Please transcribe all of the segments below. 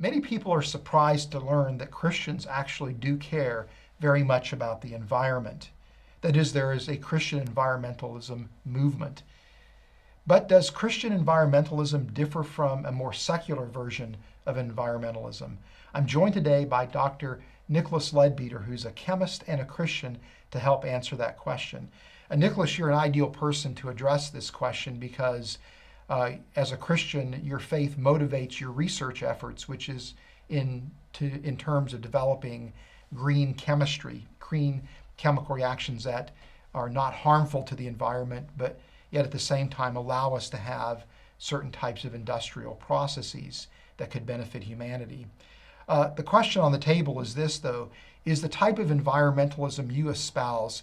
Many people are surprised to learn that Christians actually do care very much about the environment. That is, there is a Christian environmentalism movement. But does Christian environmentalism differ from a more secular version of environmentalism? I'm joined today by Dr. Nicholas Leadbeater, who's a chemist and a Christian, to help answer that question. Nicholas, you're an ideal person to address this question because as a Christian, your faith motivates your research efforts, which is in terms of developing green chemistry, green chemical reactions that are not harmful to the environment, but yet at the same time allow us to have certain types of industrial processes that could benefit humanity. The question on the table is this, though: is the type of environmentalism you espouse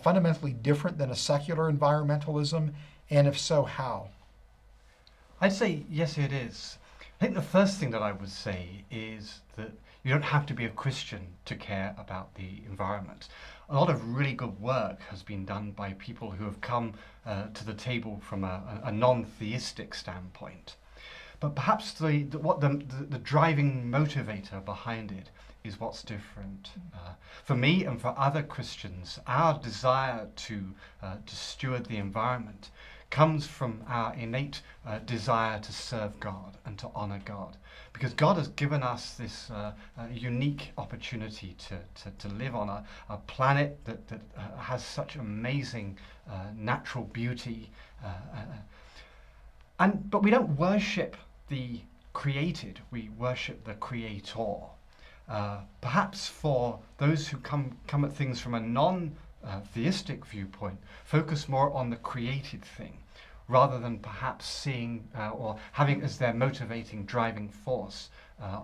fundamentally different than a secular environmentalism, and if so, how? I'd say yes, it is. I think the first thing that I would say is that you don't have to be a Christian to care about the environment. A lot of really good work has been done by people who have come to the table from a non-theistic standpoint. But perhaps the driving motivator behind it is what's different. For me and for other Christians, our desire to steward the environment comes from our innate desire to serve God and to honor God. Because God has given us this unique opportunity to live on a planet that has such amazing natural beauty. But we don't worship the created, we worship the Creator. Perhaps for those who come at things from a non-theistic viewpoint, focus more on the created thing, rather than perhaps seeing or having as their motivating driving force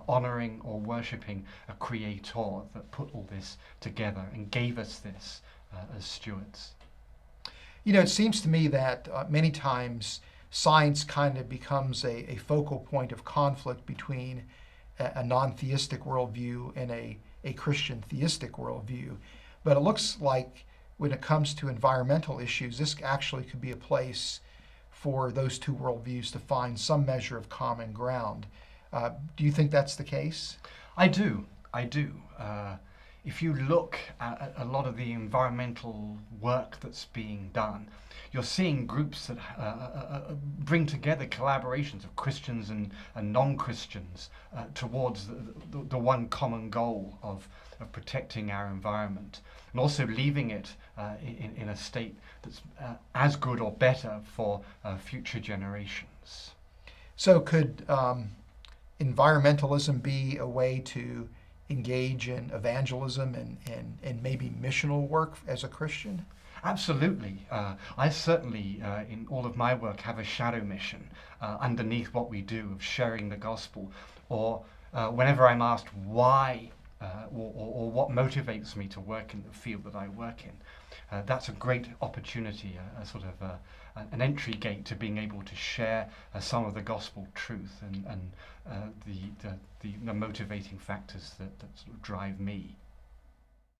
honoring or worshipping a Creator that put all this together and gave us this as stewards. You know, it seems to me that many times science kind of becomes a focal point of conflict between a non-theistic worldview and a Christian theistic worldview. But it looks like when it comes to environmental issues, this actually could be a place for those two worldviews to find some measure of common ground. Do you think that's the case? I do. If you look at a lot of the environmental work that's being done, you're seeing groups that bring together collaborations of Christians and non-Christians towards the one common goal of protecting our environment, and also leaving it in a state that's as good or better for future generations. So could environmentalism be a way to engage in evangelism and maybe missional work as a Christian? Absolutely. I certainly, in all of my work, have a shadow mission underneath what we do of sharing the gospel, or whenever I'm asked why or what motivates me to work in the field that I work in. That's a great opportunity, a sort of an entry gate to being able to share some of the gospel truth and the motivating factors that sort of drive me.